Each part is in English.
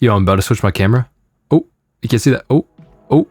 Yo, I'm about to switch my camera. Oh, you can see that. Oh,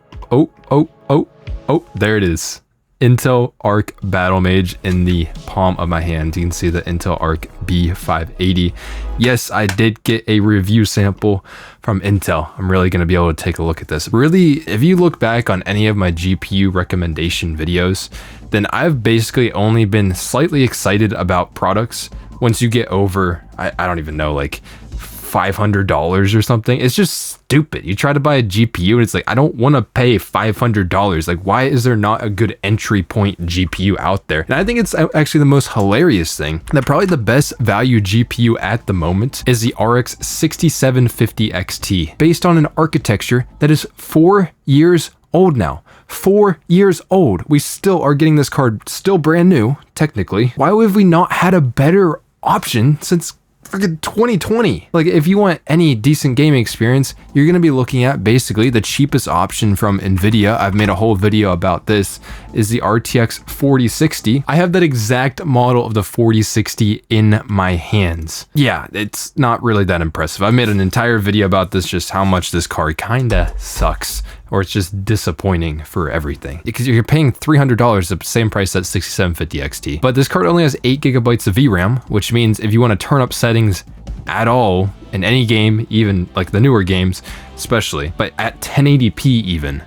there it is. Intel Arc Battlemage in the palm of my hand. You can see the Intel Arc B580. Yes, I did get a review sample from Intel. I'm really going to be able to take a look at this. Really, if you look back on any of my GPU recommendation videos, then I've basically only been slightly excited about products once you get over, I don't even know, like $500 or something. It's just stupid. You try to buy a GPU and it's like, I don't want to pay $500. Like, why is there not a good entry point GPU out there? And I think it's actually the most hilarious thing that probably the best value GPU at the moment is the RX 6750 XT, based on an architecture that is 4 years old now. 4 years old. We still are getting this card still brand new, technically. Why have we not had a better option since freaking 2020? Like, if you want any decent gaming experience, you're going to be looking at basically the cheapest option from Nvidia. I've made a whole video about this, is the RTX 4060. I have that exact model of the 4060 in my hands. Yeah, it's not really that impressive. I made an entire video about this, just how much this card kinda sucks, or it's just disappointing for everything, because you're paying $300, the same price as 6750 XT. But this card only has 8 gigabytes of VRAM, which means if you want to turn up settings at all in any game, even like the newer games especially, but at 1080p even,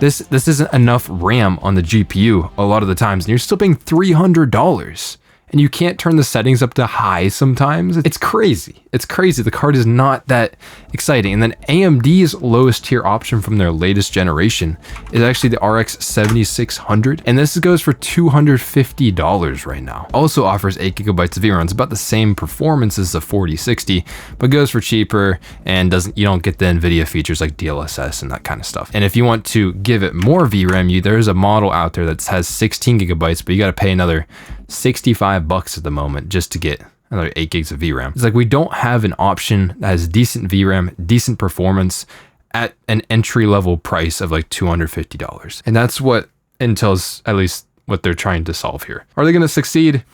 this isn't enough RAM on the GPU a lot of the times, and you're still paying $300. And you can't turn the settings up to high sometimes. It's crazy. It's crazy. The card is not that exciting. And then AMD's lowest tier option from their latest generation is actually the RX 7600. And this goes for $250 right now. Also offers 8 gigabytes of VRAM. It's about the same performance as the 4060, but goes for cheaper and you don't get the NVIDIA features like DLSS and that kind of stuff. And if you want to give it more VRAM, there's a model out there that has 16 gigabytes, but you got to pay another $65 at the moment just to get another 8 gigs of VRAM. It's like we don't have an option that has decent VRAM, decent performance at an entry level price of like $250. And that's what Intel's, at least what they're trying to solve here. Are they going to succeed?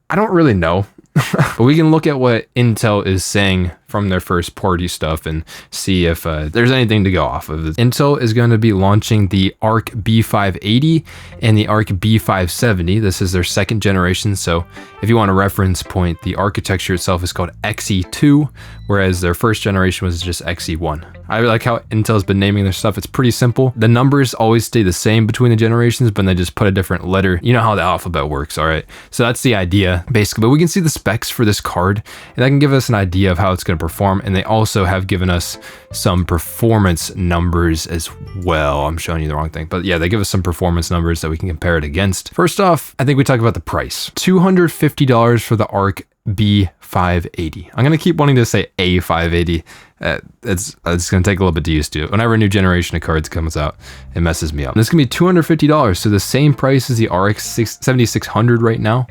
I don't really know. But we can look at what Intel is saying from their first party stuff and see if there's anything to go off of. Intel is going to be launching the Arc B580 and the Arc B570. This is their second generation. So if you want a reference point, the architecture itself is called XE2, whereas their first generation was just XE1. I like how Intel's been naming their stuff. It's pretty simple. The numbers always stay the same between the generations, but they just put a different letter. You know how the alphabet works, all right? So that's the idea, basically. But we can see the specs for this card, and that can give us an idea of how it's going to perform. And they also have given us some performance numbers as well. I'm showing you the wrong thing, but yeah, they give us some performance numbers that we can compare it against. First off, I think we talk about the price. $250 for the Arc B580. I'm going to keep wanting to say A580. It's going to take a little bit to used to. Whenever a new generation of cards comes out, it messes me up. And this is going to be $250, so the same price as the RX 7600 right now,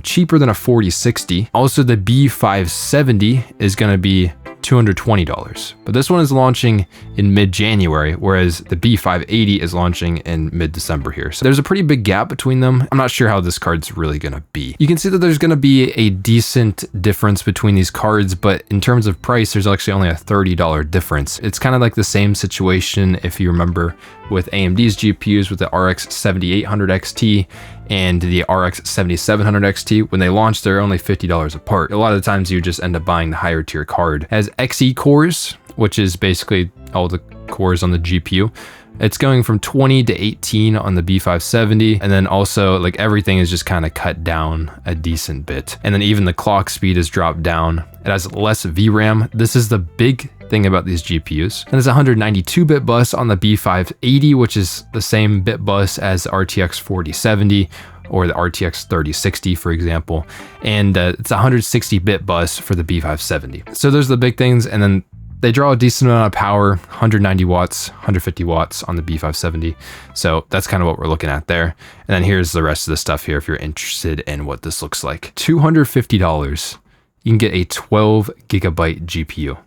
cheaper than a 4060. Also, the B570 is going to be $220, but this one is launching in mid-January, whereas the B580 is launching in mid-December here. So there's a pretty big gap between them. I'm not sure how this card's really gonna be. You can see that there's gonna be a decent difference between these cards, but in terms of price, there's actually only a $30 difference. It's kind of like the same situation, if you remember, with AMD's GPUs with the RX 7800 XT and the RX 7700 XT. When they launched, they're only $50 apart. A lot of the times you just end up buying the higher tier card. It has XE cores, which is basically all the cores on the GPU. It's going from 20 to 18 on the B570, and then also like everything is just kind of cut down a decent bit. And then even the clock speed is dropped down. It has less VRAM. This is the big thing about these GPUs. And there's a 192-bit bus on the B580, which is the same bit bus as the RTX 4070 or the RTX 3060, for example. And it's a 160-bit bus for the B570. So those are the big things. And then they draw a decent amount of power, 190 watts, 150 watts on the B570. So that's kind of what we're looking at there. And then here's the rest of the stuff here if you're interested in what this looks like. $250, you can get a 12 gigabyte GPU,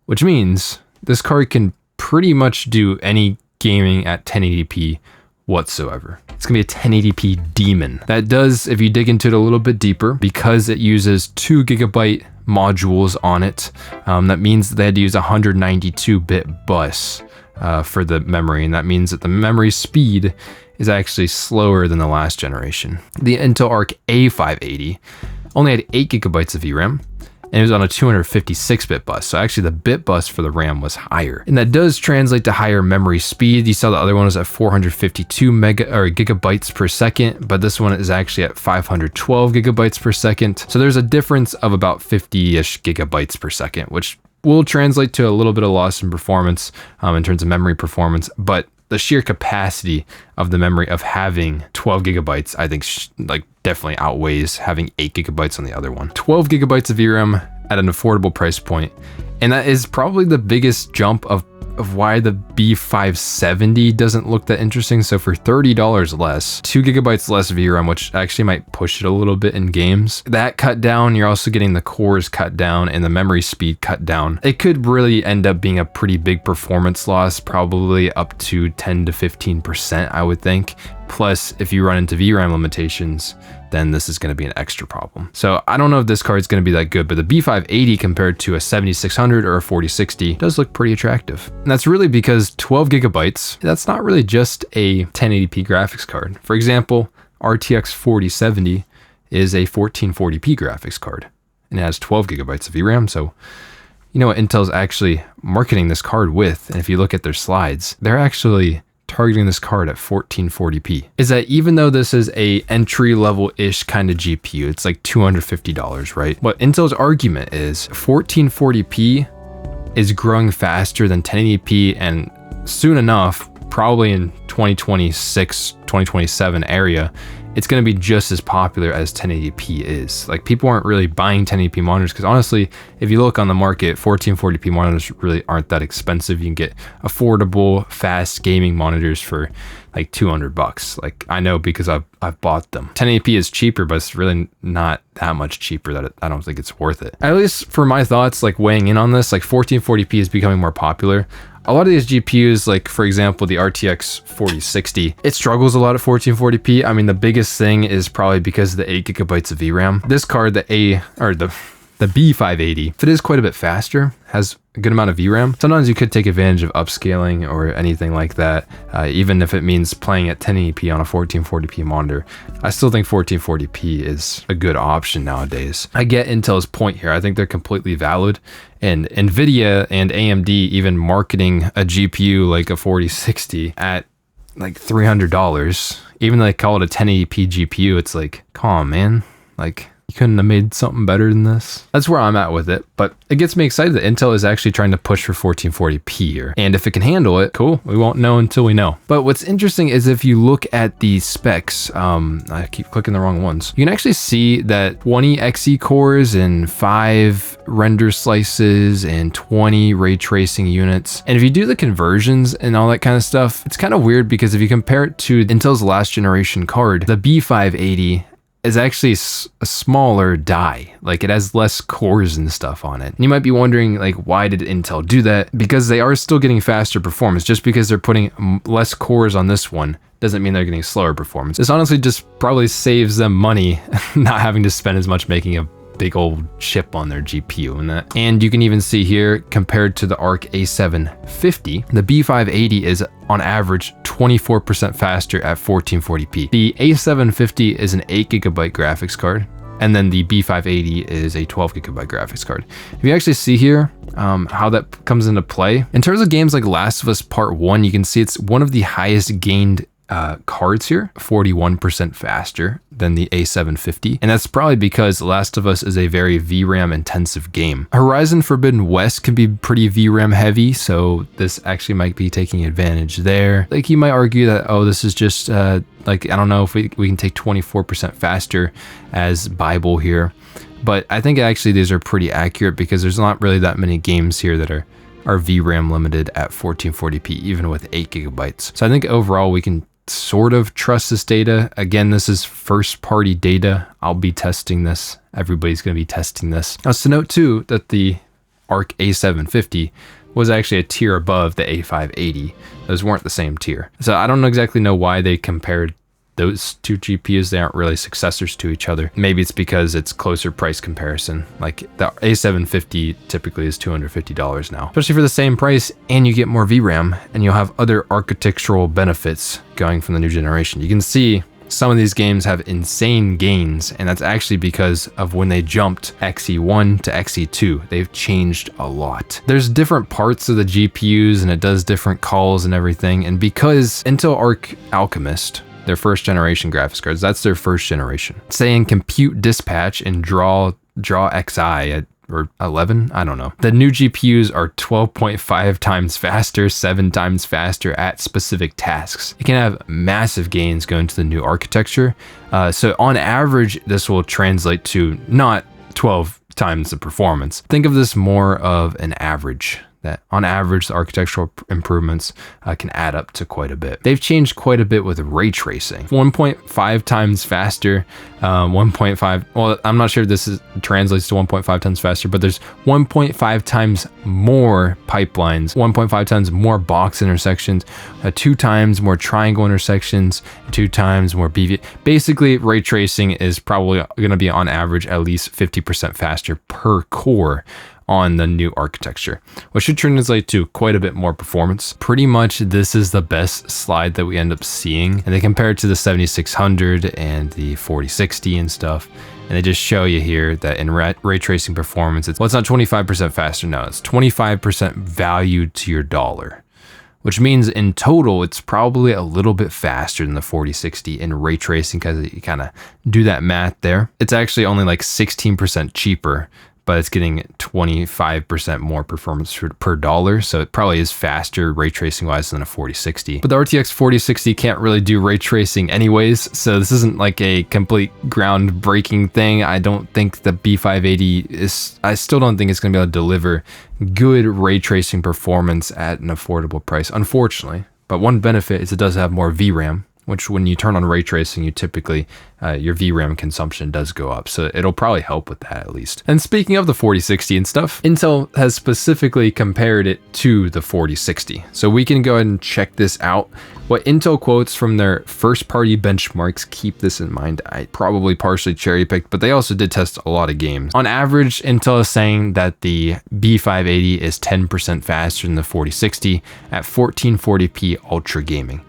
which means this card can pretty much do any gaming at 1080p whatsoever. It's gonna be a 1080p demon. That does, if you dig into it a little bit deeper, because it uses 2 gigabyte modules on it. That means that they had to use a 192-bit bus for the memory, and that means that the memory speed is actually slower than the last generation. The Intel Arc A580 only had 8 gigabytes of VRAM, and it was on a 256-bit bus. So actually the bit bus for the RAM was higher. And that does translate to higher memory speed. You saw the other one was at 452 gigabytes per second, but this one is actually at 512 gigabytes per second. So there's a difference of about 50-ish gigabytes per second, which will translate to a little bit of loss in performance in terms of memory performance, but the sheer capacity of the memory of having 12 gigabytes, I think like definitely outweighs having 8 gigabytes on the other one. 12 gigabytes of VRAM at an affordable price point. And that is probably the biggest jump of why the B570 doesn't look that interesting. So for $30 less, 2 gigabytes less VRAM, which actually might push it a little bit in games. That cut down, you're also getting the cores cut down and the memory speed cut down. It could really end up being a pretty big performance loss, probably up to 10 to 15%, I would think. Plus, if you run into VRAM limitations, then this is going to be an extra problem. So I don't know if this card is going to be that good, but the B580 compared to a 7600 or a 4060 does look pretty attractive. And that's really because 12 gigabytes, that's not really just a 1080p graphics card. For example, RTX 4070 is a 1440p graphics card and it has 12 gigabytes of VRAM. So you know what Intel's actually marketing this card with, and if you look at their slides, they're actually targeting this card at 1440p, is that even though this is a entry-level-ish kind of GPU, it's like $250, right? What Intel's argument is 1440p is growing faster than 1080p, and soon enough, probably in 2026, 2027 area, it's going to be just as popular as 1080p is. Like, people aren't really buying 1080p monitors because honestly, if you look on the market, 1440p monitors really aren't that expensive. You can get affordable, fast gaming monitors for like $200. Like, I know because I've bought them. 1080p is cheaper, but it's really not that much cheaper that I don't think it's worth it. At least for my thoughts, like weighing in on this, like 1440p is becoming more popular. A lot of these GPUs, like for example, the RTX 4060, it struggles a lot at 1440p. I mean, the biggest thing is probably because of the 8 gigabytes of VRAM. This card, the B580, if it is quite a bit faster, has a good amount of VRAM. Sometimes you could take advantage of upscaling or anything like that, even if it means playing at 1080p on a 1440p monitor. I still think 1440p is a good option nowadays. I get Intel's point here. I think they're completely valid. And NVIDIA and AMD even marketing a GPU like a 4060 at like $300, even though they call it a 1080p GPU, it's like, come on, man. Like, you couldn't have made something better than this. That's where I'm at with it, but it gets me excited that Intel is actually trying to push for 1440p here. And if it can handle it, cool. We won't know until we know. But what's interesting is if you look at the specs, I keep clicking the wrong ones. You can actually see that 20 Xe cores and 5 render slices and 20 ray tracing units. And if you do the conversions and all that kind of stuff, it's kind of weird because if you compare it to Intel's last generation card, the B580 is actually a smaller die. Like, it has less cores and stuff on it. And you might be wondering, like, why did Intel do that? Because they are still getting faster performance. Just because they're putting less cores on this one doesn't mean they're getting slower performance. This honestly just probably saves them money not having to spend as much making a big old chip on their GPU and that. And you can even see here, compared to the Arc A750, the B580 is on average 24% faster at 1440p. The A750 is an 8 gigabyte graphics card, and then the B580 is a 12 gigabyte graphics card. If you actually see here how that comes into play, in terms of games like Last of Us Part 1, you can see it's one of the highest gained cards here, 41% faster than the A750. And that's probably because Last of Us is a very VRAM intensive game. Horizon Forbidden West can be pretty VRAM heavy, so this actually might be taking advantage there. Like, you might argue that, oh, this is just like, I don't know if we can take 24% faster as Bible here. But I think actually these are pretty accurate because there's not really that many games here that are VRAM limited at 1440p, even with 8 gigabytes. So I think overall we can sort of trust this data. Again, this is first party data. I'll be testing this. Everybody's going to be testing this. Now, to note too that the Arc A750 was actually a tier above the A580. Those weren't the same tier. So I don't exactly know why they compared those two GPUs, they aren't really successors to each other. Maybe it's because it's closer price comparison. Like the A750 typically is $250 now, especially for the same price, and you get more VRAM and you'll have other architectural benefits going from the new generation. You can see some of these games have insane gains, and that's actually because of when they jumped XE1 to XE2. They've changed a lot. There's different parts of the GPUs and it does different calls and everything. And because Intel Arc Alchemist, their first generation graphics cards, that's their first generation. Say in compute dispatch and draw XI or 11, I don't know. The new GPUs are 12.5 times faster, 7 times faster at specific tasks. You can have massive gains going to the new architecture. So on average, this will translate to not 12 times the performance. Think of this more of an average. That on average, the architectural improvements can add up to quite a bit. They've changed quite a bit with ray tracing. 1.5 times faster, 1.5, well, I'm not sure if this translates to 1.5 times faster, but there's 1.5 times more pipelines, 1.5 times more box intersections, 2 times more triangle intersections, 2 times more BV. Basically, ray tracing is probably gonna be on average at least 50% faster per core on the new architecture, which should translate to quite a bit more performance. Pretty much this is the best slide that we end up seeing, and they compare it to the 7600 and the 4060 and stuff, and they just show you here that in ray tracing performance, it's not 25% faster, no, it's 25% value to your dollar, which means in total, it's probably a little bit faster than the 4060 in ray tracing, because you kind of do that math there. It's actually only like 16% cheaper, but it's getting 25% more performance per dollar. So it probably is faster ray tracing wise than a 4060. But the RTX 4060 can't really do ray tracing anyways. So this isn't like a complete groundbreaking thing. I don't think the B580 is, I still don't think it's gonna be able to deliver good ray tracing performance at an affordable price, unfortunately. But one benefit is it does have more VRAM, which when you turn on ray tracing, you typically, your VRAM consumption does go up. So it'll probably help with that at least. And speaking of the 4060 and stuff, Intel has specifically compared it to the 4060. So we can go ahead and check this out. What Intel quotes from their first party benchmarks, keep this in mind. I probably partially cherry picked, but they also did test a lot of games. On average, Intel is saying that the B580 is 10% faster than the 4060 at 1440p ultra gaming.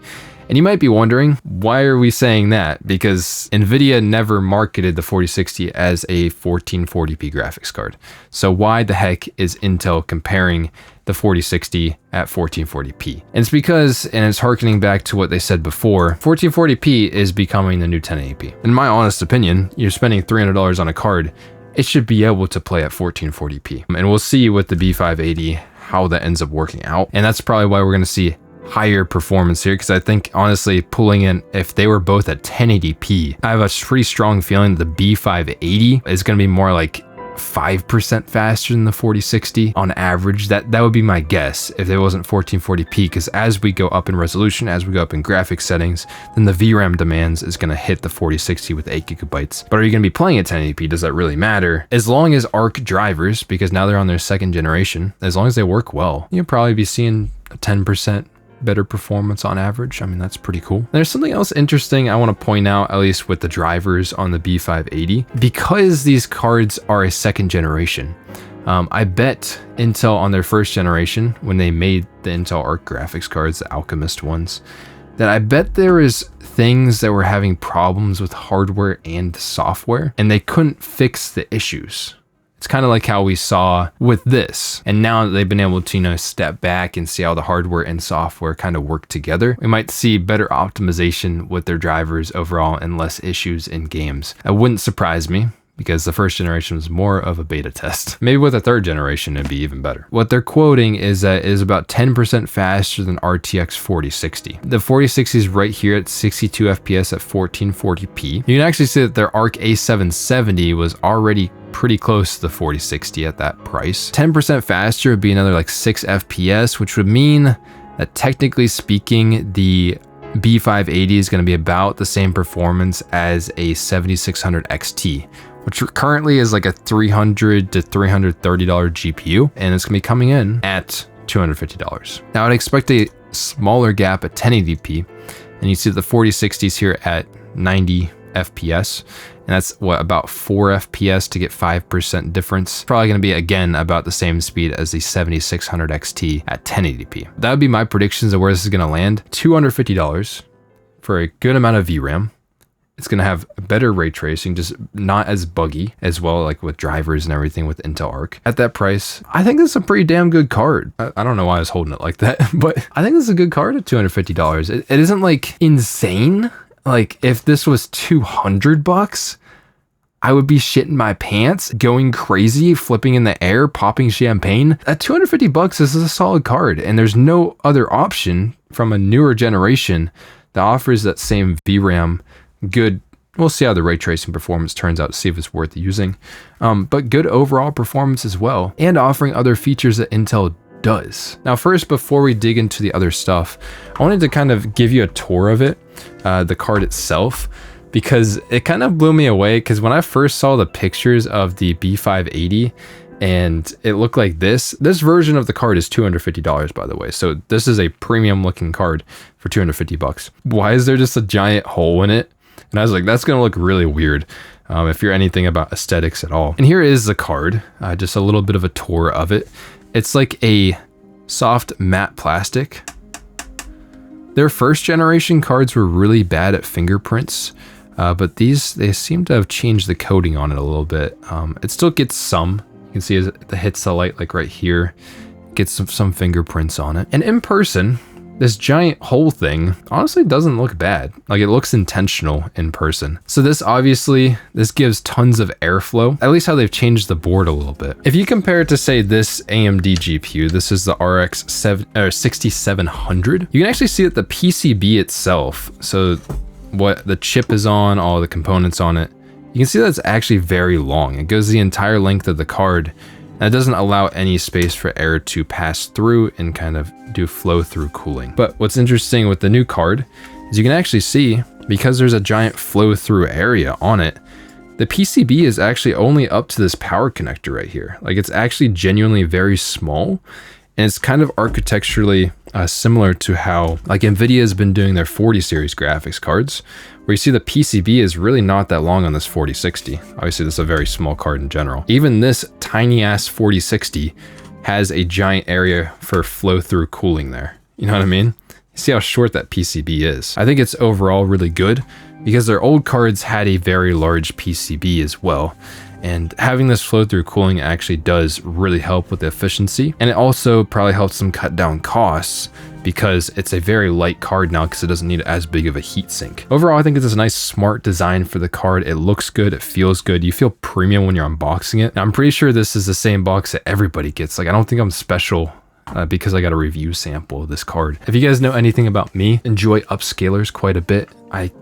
And you might be wondering, why are we saying that? Because NVIDIA never marketed the 4060 as a 1440p graphics card. So why the heck is Intel comparing the 4060 at 1440p? And it's because, and it's harkening back to what they said before, 1440p is becoming the new 1080p. In my honest opinion, you're spending $300 on a card, it should be able to play at 1440p. And we'll see with the B580 how that ends up working out. And that's probably why we're gonna see higher performance here, because I think honestly pulling in, if they were both at 1080p, I have a pretty strong feeling that the B580 is going to be more like 5% faster than the 4060 on average. That would be my guess if it wasn't 1440p, because as we go up in resolution, as we go up in graphics settings, then the VRAM demands is going to hit the 4060 with 8 gigabytes. But are you going to be playing at 1080p? Does that really matter? As long as Arc drivers, because now they're on their second generation, as long as they work well, you'll probably be seeing a 10% better performance on average. I mean, that's pretty cool. There's something else interesting I want to point out, at least with the drivers on the B580, because these cards are a second generation. I bet Intel on their first generation, when they made the Intel Arc graphics cards, the Alchemist ones, that I bet there is things that were having problems with hardware and software, and they couldn't fix the issues. It's kind of like how we saw with this. And now that they've been able to, step back and see how the hardware and software kind of work together, we might see better optimization with their drivers overall and less issues in games. It wouldn't surprise me, because the first generation was more of a beta test. Maybe with the third generation, it'd be even better. What they're quoting is that it is about 10% faster than RTX 4060. The 4060 is right here at 62 FPS at 1440p. You can actually see that their Arc A770 was already pretty close to the 4060 at that price. 10% faster would be another like 6 FPS, which would mean that technically speaking, the B580 is going to be about the same performance as a 7600 XT, which currently is like a $300 to $330 GPU, and it's going to be coming in at $250. Now I'd expect a smaller gap at 1080p, And you see the 4060s here at 90 FPS. And that's what, about 4 FPS to get 5% difference. Probably going to be, again, about the same speed as the 7600 XT at 1080p. That would be my predictions of where this is going to land. $250 for a good amount of VRAM. It's going to have better ray tracing, just not as buggy as well, like with drivers and everything with Intel Arc. At that price, I think this is a pretty damn good card. I don't know why I was holding it like that, but I think this is a good card at $250. It isn't like insane. Like if this was $200, I would be shitting my pants, going crazy, flipping in the air, popping champagne. At $250, this is a solid card, and there's no other option from a newer generation that offers that same VRAM. Good, we'll see how the ray tracing performance turns out to see if it's worth using, but good overall performance as well, and offering other features that Intel does. Now first, before we dig into the other stuff, I wanted to kind of give you a tour of it, the card itself, because it kind of blew me away, because when I first saw the pictures of the B580 and it looked like this version of the card is $250, by the way. So this is a premium looking card for $250. Why is there just a giant hole in it? And I was like, that's going to look really weird if you're anything about aesthetics at all. And here is the card, just a little bit of a tour of it. It's like a soft matte plastic. Their first generation cards were really bad at fingerprints, but these, they seem to have changed the coating on it a little bit. It still gets some, you can see as it hits the light, like right here, gets some fingerprints on it. And in person, this giant hole thing honestly doesn't look bad. Like it looks intentional in person. So this obviously, this gives tons of airflow, at least how they've changed the board a little bit. If you compare it to say this AMD GPU, this is the RX 6700, you can actually see that the PCB itself, so what the chip is on, all the components on it, you can see that it's actually very long. It goes the entire length of the card. That doesn't allow any space for air to pass through and kind of do flow through cooling. But what's interesting with the new card is you can actually see, because there's a giant flow through area on it, the PCB is actually only up to this power connector right here. Like it's actually genuinely very small, and it's kind of architecturally similar to how like NVIDIA has been doing their 40 series graphics cards, where you see the PCB is really not that long on this 4060. Obviously, this is a very small card in general. Even this tiny ass 4060 has a giant area for flow through cooling there. You know what I mean? You see how short that PCB is. I think it's overall really good because their old cards had a very large PCB as well. And having this flow through cooling actually does really help with the efficiency. And it also probably helps them cut down costs because it's a very light card now because it doesn't need as big of a heat sink. Overall, I think it's a nice smart design for the card. It looks good, it feels good. You feel premium when you're unboxing it. Now, I'm pretty sure this is the same box that everybody gets. Like, I don't think I'm special because I got a review sample of this card. If you guys know anything about me, enjoy upscalers quite a bit. I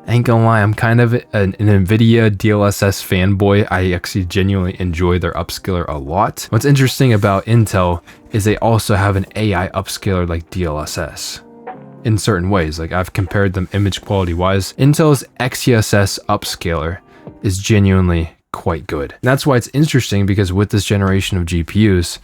ain't gonna lie, I'm kind of an NVIDIA DLSS fanboy. I actually genuinely enjoy their upscaler a lot. What's interesting about Intel is they also have an AI upscaler like DLSS in certain ways. Like I've compared them image quality wise. Intel's XeSS upscaler is genuinely quite good. And that's why it's interesting, because with this generation of GPUs,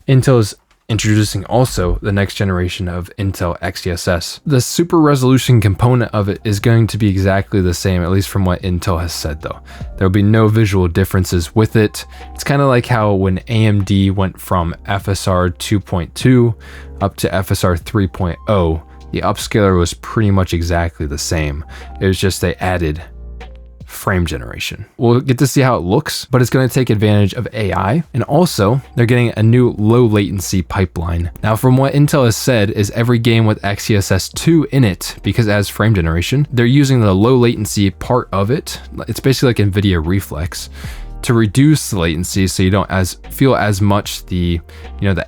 Intel's introducing also the next generation of Intel XeSS. The super resolution component of it is going to be exactly the same, at least from what Intel has said though. There will be no visual differences with it. It's kind of like how when AMD went from FSR 2.2 up to FSR 3.0, the upscaler was pretty much exactly the same. It was just they added frame generation. We'll get to see how it looks, but it's going to take advantage of AI, and also they're getting a new low latency pipeline. Now, from what Intel has said, is every game with XeSS 2 in it, because it has frame generation, they're using the low latency part of it. It's basically like NVIDIA Reflex, to reduce the latency so you don't feel as much the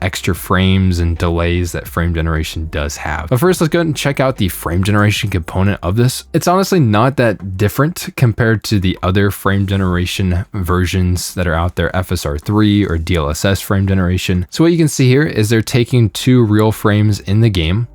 extra frames and delays that frame generation does have. But first, let's go ahead and check out the frame generation component of this. It's honestly not that different compared to the other frame generation versions that are out there, FSR 3 or DLSS frame generation. So what you can see here is they're taking 2 real frames in the game,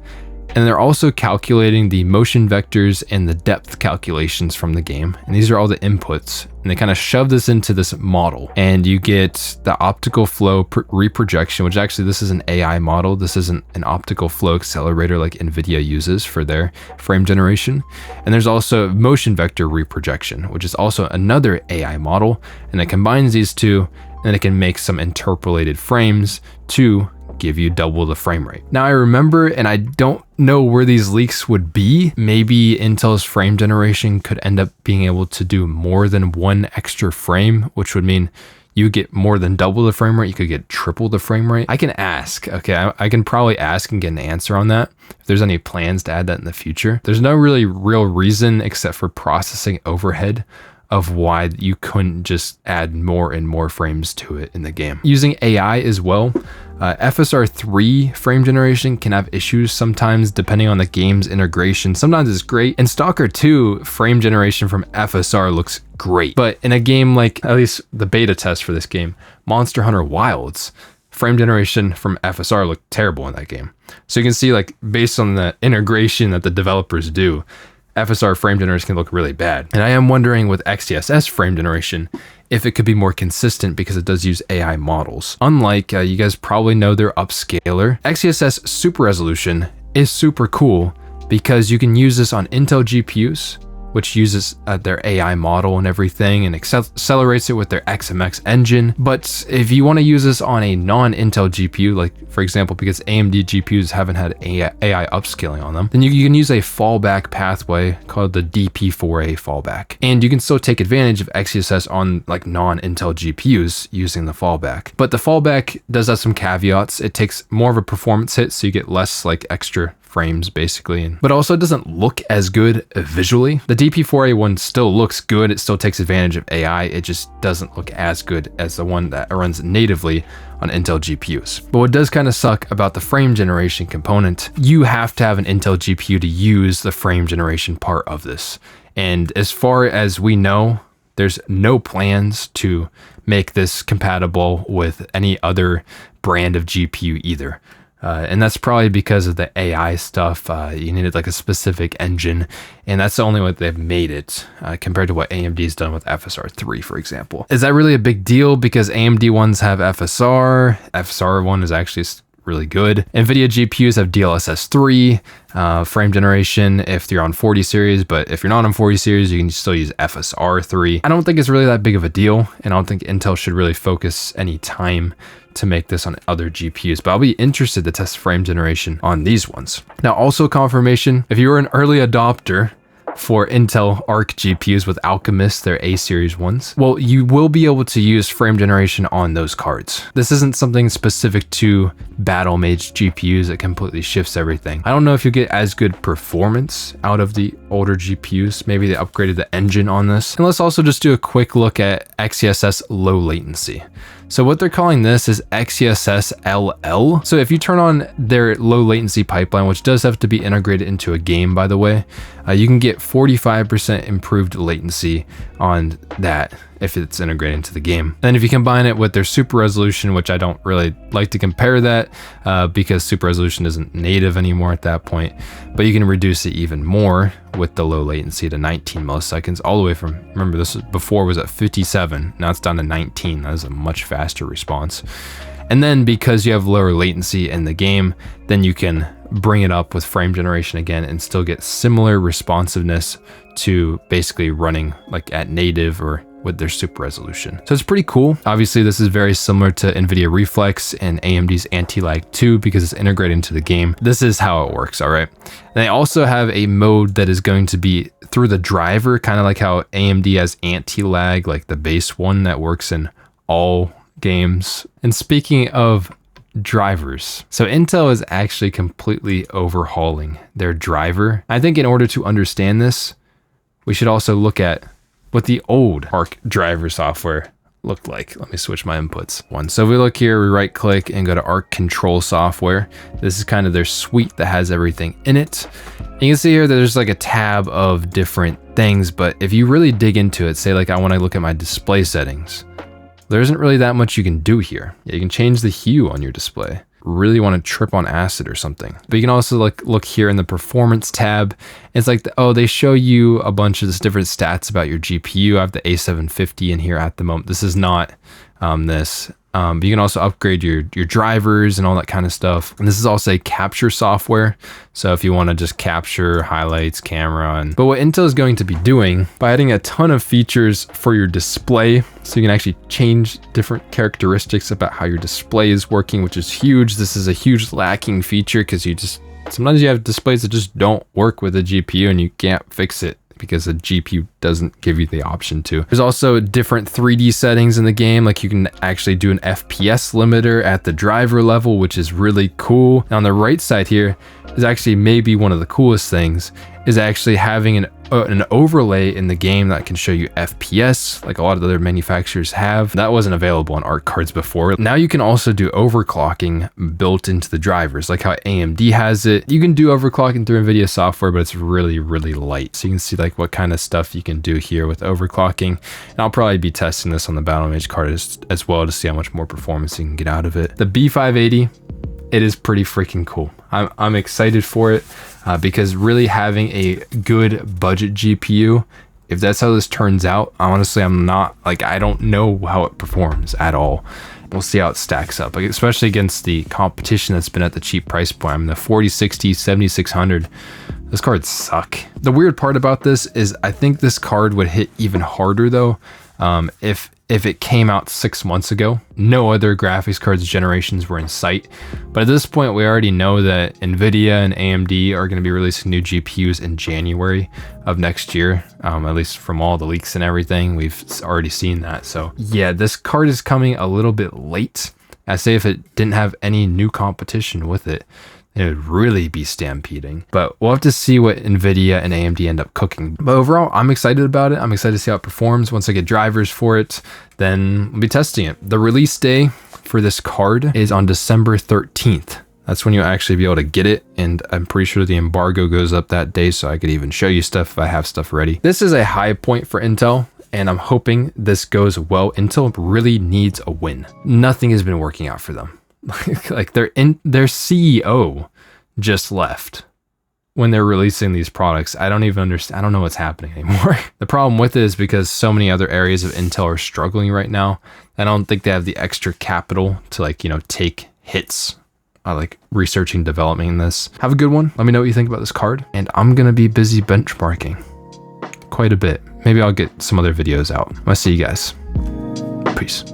and they're also calculating the motion vectors and the depth calculations from the game. And these are all the inputs. And they kind of shove this into this model, and you get the optical flow reprojection, which actually this is an AI model. This isn't an optical flow accelerator like NVIDIA uses for their frame generation. And there's also motion vector reprojection, which is also another AI model. And it combines these two, and it can make some interpolated frames to give you double the frame rate. Now I remember, and I don't know where these leaks would be, maybe Intel's frame generation could end up being able to do more than one extra frame, which would mean you get more than double the frame rate. You could get triple the frame rate. I can ask, okay, I can probably ask and get an answer on that. If there's any plans to add that in the future. There's no really real reason except for processing overhead of why you couldn't just add more and more frames to it in the game. Using AI as well, FSR3 frame generation can have issues sometimes depending on the game's integration. Sometimes it's great. In Stalker 2, frame generation from FSR looks great. But in a game like, at least the beta test for this game, Monster Hunter Wilds, frame generation from FSR looked terrible in that game. So you can see, like, based on the integration that the developers do, FSR frame generation can look really bad. And I am wondering with XeSS frame generation, if it could be more consistent because it does use AI models. Unlike, you guys probably know their upscaler, XeSS super resolution is super cool because you can use this on Intel GPUs, which uses their AI model and everything and accelerates it with their XMX engine. But if you want to use this on a non-Intel GPU, like for example, because AMD GPUs haven't had AI upscaling on them, then you can use a fallback pathway called the DP4A fallback. And you can still take advantage of XeSS on like non-Intel GPUs using the fallback. But the fallback does have some caveats. It takes more of a performance hit, so you get less like extra frames basically, but also it doesn't look as good visually. The DP4A one still looks good. It still takes advantage of AI. It just doesn't look as good as the one that runs natively on Intel GPUs. But what does kind of suck about the frame generation component, you have to have an Intel GPU to use the frame generation part of this. And as far as we know, there's no plans to make this compatible with any other brand of GPU either. And that's probably because of the AI stuff. You needed like a specific engine, and that's the only way they've made it compared to what AMD's done with FSR3, for example. Is that really a big deal? Because AMD ones have FSR. FSR one is actually really good. NVIDIA GPUs have DLSS 3 frame generation if you're on 40 series, but if you're not on 40 series, you can still use FSR 3. I don't think it's really that big of a deal, and I don't think Intel should really focus any time to make this on other GPUs, but I'll be interested to test frame generation on these ones. Now, also confirmation, if you were an early adopter for Intel Arc GPUs with Alchemist, their A series ones, well, you will be able to use frame generation on those cards. This isn't something specific to Battlemage GPUs that completely shifts everything. I don't know if you get as good performance out of the older GPUs. Maybe they upgraded the engine on this. And let's also just do a quick look at XeSS low latency. So what they're calling this is XeSS LL. So if you turn on their low latency pipeline, which does have to be integrated into a game, by the way, you can get 45% improved latency on that if it's integrated into the game. And if you combine it with their super resolution, which I don't really like to compare that because super resolution isn't native anymore at that point, but you can reduce it even more with the low latency to 19 milliseconds, all the way from, remember this before was at 57, now it's down to 19. That is a much faster response. And then because you have lower latency in the game, then you can bring it up with frame generation again and still get similar responsiveness to basically running like at native or with their super resolution. So it's pretty cool. Obviously, this is very similar to NVIDIA Reflex and AMD's Anti-Lag 2 because it's integrated into the game. This is how it works, all right? And they also have a mode that is going to be through the driver, kind of like how AMD has Anti-Lag, like the base one that works in all games. And speaking of drivers, so Intel is actually completely overhauling their driver. I think in order to understand this, we should also look at what the old Arc driver software looked like. Let me switch my inputs. So if we look here, we right click and go to Arc control software. This is kind of their suite that has everything in it. And you can see here that there's like a tab of different things, but if you really dig into it, say like I want to look at my display settings, there isn't really that much you can do here. You can change the hue on your display, really want to trip on acid or something. But you can also look here in the performance tab. It's like, they show you a bunch of different stats about your GPU. I have the A750 in here at the moment. This is not this. But you can also upgrade your drivers and all that kind of stuff. And this is also a capture software. So if you want to just capture highlights, camera, but what Intel is going to be doing by adding a ton of features for your display, so you can actually change different characteristics about how your display is working, which is huge. This is a huge lacking feature because sometimes you have displays that just don't work with a GPU and you can't fix it because the GPU doesn't give you the option to. There's also different 3D settings in the game. Like you can actually do an FPS limiter at the driver level, which is really cool. And on the right side here is actually maybe one of the coolest things, is actually having an overlay in the game that can show you FPS, like a lot of other manufacturers have. That wasn't available on Arc cards before. Now you can also do overclocking built into the drivers, like how AMD has it. You can do overclocking through NVIDIA software, but it's really, really light. So you can see like what kind of stuff you can do here with overclocking. And I'll probably be testing this on the Battlemage card as well to see how much more performance you can get out of it. The B580, it is pretty freaking cool. I'm excited for it because really having a good budget GPU, if that's how this turns out, honestly, I don't know how it performs at all. We'll see how it stacks up, like, especially against the competition that's been at the cheap price point. I mean, the 4060, 7600, those cards suck. The weird part about this is I think this card would hit even harder though if it came out 6 months ago. No other graphics cards generations were in sight, but at this point we already know that NVIDIA and AMD are going to be releasing new GPUs in January of next year, at least from all the leaks and everything. We've already seen that. So yeah, this card is coming a little bit late. I say if it didn't have any new competition with it, it would really be stampeding. But we'll have to see what NVIDIA and AMD end up cooking. But overall, I'm excited about it. I'm excited to see how it performs. Once I get drivers for it, then we'll be testing it. The release day for this card is on December 13th. That's when you'll actually be able to get it. And I'm pretty sure the embargo goes up that day, so I could even show you stuff if I have stuff ready. This is a high point for Intel, and I'm hoping this goes well. Intel really needs a win. Nothing has been working out for them. Like their CEO just left when they're releasing these products. I don't even understand. I don't know what's happening anymore. The problem with it is because so many other areas of Intel are struggling right now. I don't think they have the extra capital to take hits like researching, developing this. Have a good one. Let me know what you think about this card. And I'm going to be busy benchmarking quite a bit. Maybe I'll get some other videos out. I'll see you guys. Peace.